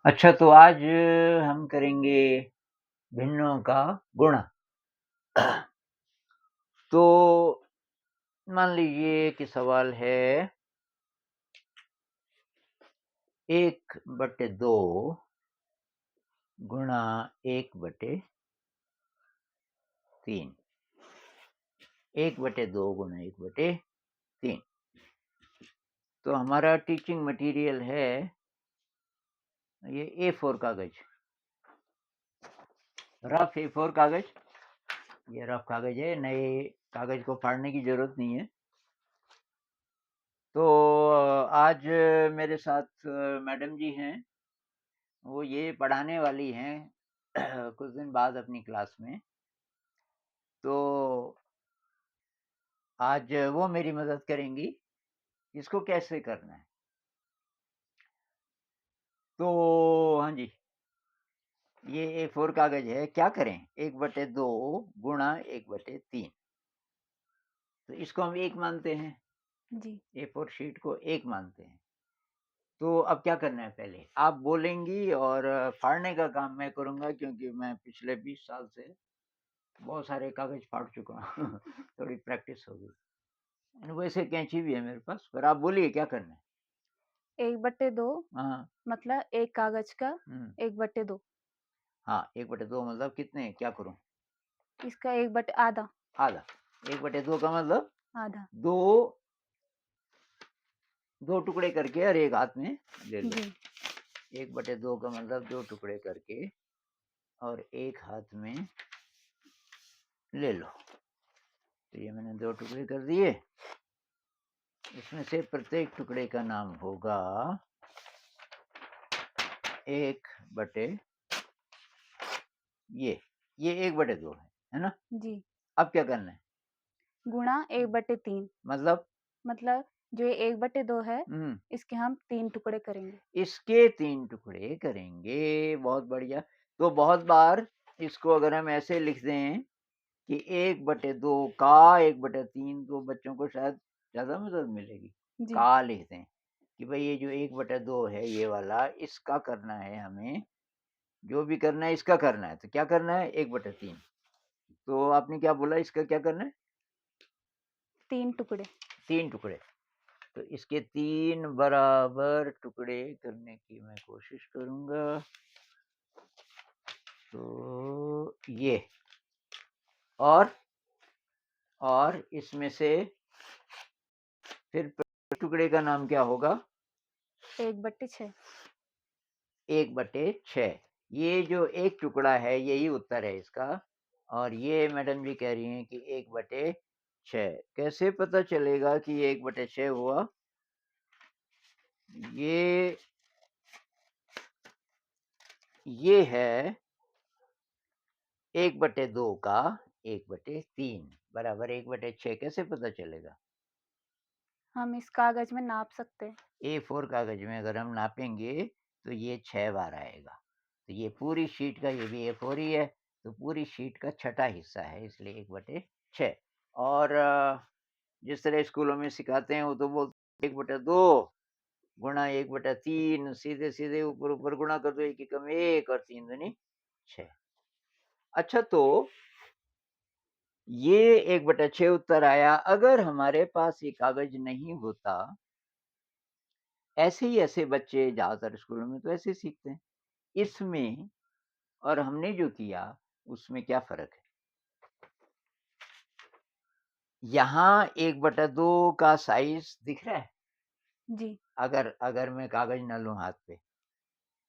अच्छा, तो आज हम करेंगे भिन्नों का गुणा। तो मान लीजिए कि सवाल है 1/2 गुणा 1/3। 1/2 गुणा 1/3। तो हमारा टीचिंग मटेरियल है ये A4 कागज, रफ A4 कागज। ये रफ कागज है, नए कागज को फाड़ने की जरूरत नहीं है। तो आज मेरे साथ मैडम जी हैं, वो ये पढ़ाने वाली हैं कुछ दिन बाद अपनी क्लास में। तो आज वो मेरी मदद करेंगी इसको कैसे करना है। तो हाँ जी, ये A4 कागज है, क्या करें 1/2 गुणा 1/3। तो इसको हम 1 मानते हैं, जी। A4 शीट को 1 मानते हैं। तो अब क्या करना है, पहले आप बोलेंगी और फाड़ने का काम मैं करूंगा, क्योंकि मैं पिछले 20 साल से बहुत सारे कागज फाड़ चुका हूँ थोड़ी प्रैक्टिस हो गई। वैसे कैंची भी है मेरे पास, पर आप बोलिए क्या करना है। 1/2 हाँ। मतलब एक कागज का हम्म। 1/2। हाँ, 1/2 मतलब कितने, क्या करूं। इसका आधा। आधा। 1/2 का मतलब आधा। दो, दो टुकड़े करके और एक हाथ में ले लो। जी। 1/2 का मतलब दो टुकड़े करके और एक हाथ में ले लो। तो ये मैंने दो टुकड़े कर दिए। इसमें से प्रत्येक टुकड़े का नाम होगा 1/, ये 1/2 है ना। जी। अब क्या करना है, गुणा 1/3 मतलब मतलब जो ये 1/2 है, हम्म, इसके हम 3 टुकड़े करेंगे। इसके 3 टुकड़े करेंगे। बहुत बढ़िया। तो बहुत बार इसको अगर हम ऐसे लिख दें कि 1/2 का 1/3, तो बच्चों को शायद ज़्यादा मदद मिलेगी। जी। का लिख दें कि भाई ये जो 1/2 है ये वाला, इसका करना है हमें, जो भी करना है इसका करना है। तो क्या करना है, 1/3। तो आपने क्या बोला, इसका क्या करना है, 3 टुकड़े। 3 टुकड़े। तो इसके 3 बराबर टुकड़े करने की मैं कोशिश करूंगा। तो ये और इसमें से फिर टुकड़े का नाम क्या होगा, 1/6। 1/6। ये जो एक टुकड़ा है यही उत्तर है इसका। और ये मैडम जी कह रही हैं कि 1/6। कैसे पता चलेगा कि ये 1/6 हुआ। ये ये है 1/2 का 1/3 बराबर 1/6। कैसे पता चलेगा, हम इस कागज में नाप सकते हैं। A4 कागज में अगर हम नापेंगे तो ये 6 बार आएगा। तो ये पूरी शीट का, ये भी A4 ही है, तो पूरी शीट का छठा हिस्सा है, इसलिए 1/6। और जिस तरह स्कूलों में सिखाते हैं वो तो बोलते 1/2 गुणा 1/3, सीधे सीधे ऊपर ऊपर गुणा कर दो, 1 एकम 1 और 3 दूनी 6। अच्छा, तो ये 1/6 उत्तर आया। अगर हमारे पास ये कागज नहीं होता, ऐसे ही ऐसे बच्चे ज़्यादातर स्कूलों में तो ऐसे ही सीखते हैं। इसमें और हमने जो किया उसमें क्या फ़र्क है? यहाँ 1/2 का साइज़ दिख रहा है? जी। अगर अगर मैं कागज ना लूँ हाथ पे,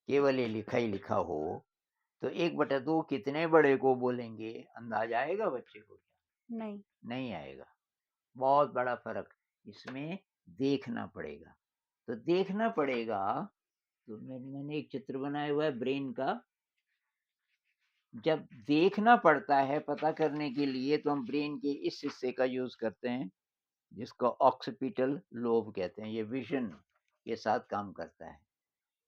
केवल ये लिखा ही लिखा हो, तो 1/2 कितने बड़े को बोलेंगे, अंदाज़ा आएगा बच्चे को क्या? नहीं। नहीं आएगा। बहुत बड़ा फ़र्क इसमें देखना पड़ेगा। तो देखना पड़ेगा, तो मैंने एक चित्र बनाया हुआ है ब्रेन का। जब देखना पड़ता है पता करने के लिए, तो हम ब्रेन के इस हिस्से का यूज़ करते हैं जिसको ऑक्सीपिटल लोब कहते हैं। ये विज़न के साथ काम करता है।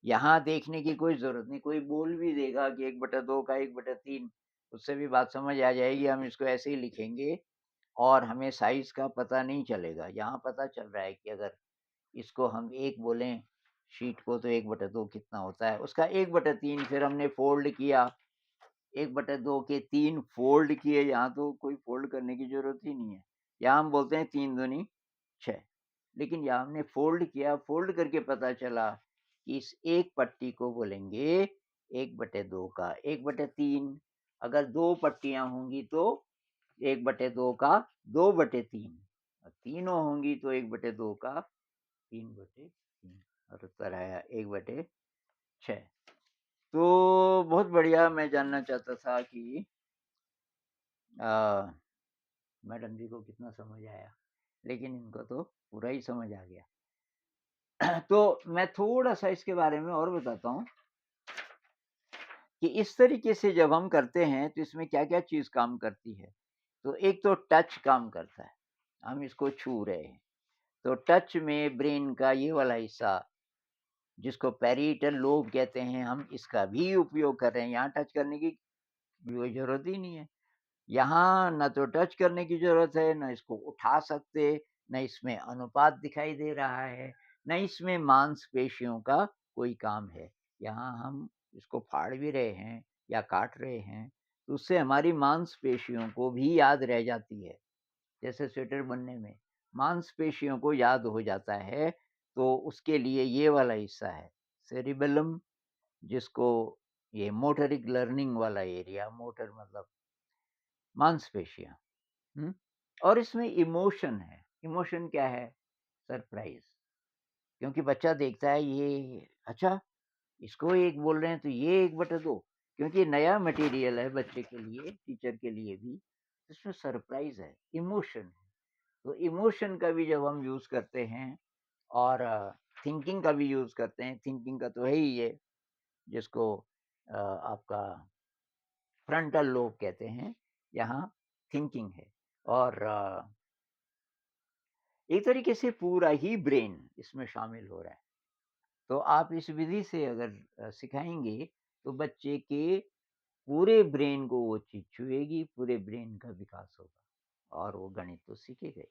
यहाँ देखने की कोई ज़रूरत नहीं, कोई बोल भी देगा कि 1/2 का 1/3, उससे भी बात समझ आ जाएगी। हम इसको ऐसे ही लिखेंगे और हमें साइज़ का पता नहीं चलेगा। यहाँ पता चल रहा है कि अगर इसको हम 1 बोलें शीट को तो 1/2 कितना होता है, उसका 1/3 फिर हमने फ़ोल्ड किया, 1/2 के 3 फ़ोल्ड किए, यहाँ तो कोई फ़ोल्ड करने की ज़रूरत ही नहीं है। यहाँ हम बोलते हैं 3 दूनी 6, लेकिन यहाँ हमने फ़ोल्ड किया, फ़ोल्ड करके पता चला कि इस एक पट्टी को बोलेंगे 1/2 का 1/3। अगर 2 पट्टियाँ होंगी तो 1/2 का 2/3 और तीनों होंगी तो 1/2 का 3/3 और उत्तर आया 1/6। तो बहुत बढ़िया, मैं जानना चाहता था कि अ, मैडम जी को कितना समझ आया, लेकिन इनको तो पूरा ही समझ आ गया। तो मैं थोड़ा-सा इसके बारे में और बताता हूँ कि इस तरीके से जब हम करते हैं तो इसमें क्या-क्या चीज़ काम करती है। तो एक तो टच काम करता है, हम इसको छू रहे हैं, तो टच में ब्रेन का ये वाला हिस्सा जिसको पैरिएटल लोब कहते हैं, हम इसका भी उपयोग कर रहे हैं। यहाँ टच करने की कोई ज़रूरत ही नहीं है। यहाँ ना तो टच करने की ज़रूरत है, ना इसको उठा सकते, ना इसमें अनुपात दिखाई दे रहा है, ना इसमें मांसपेशियों का कोई काम है। यहाँ हम इसको फाड़ भी रहे हैं या काट रहे हैं, तो उससे हमारी मांसपेशियों को भी याद रह जाती है। जैसे स्वेटर बनने में मांसपेशियों को याद हो जाता है, तो उसके लिए ये वाला हिस्सा है, सेरिबेलम, जिसको ये मोटरिक लर्निंग वाला एरिया, मोटर मतलब मांसपेशियाँ, हुँ? और इसमें इमोशन है, इमोशन क्या है? सरप्राइज़, क्योंकि बच्चा देखता है ये अच्छा, इसको 1 बोल रहे हैं तो ये 1/2, क्योंकि नया मटेरियल है बच्चे के लिए, टीचर के लिए भी, इसमें सरप्राइज़ है, इमोशन है। तो इमोशन का भी जब हम यूज़ करते हैं और थिंकिंग का भी यूज़ करते हैं, थिंकिंग का तो है ही ये, जिसको आपका फ्रंटल लोब कहते हैं, यहाँ थिंकिंग है और एक तरीके से पूरा ही ब्रेन इसमें शामिल हो रहा है। तो आप इस विधि से अगर सिखाएँगे, तो बच्चे के पूरे ब्रेन को वो चीज़ छुएगी, पूरे ब्रेन का विकास होगा और वो गणित तो सीखेगा ही।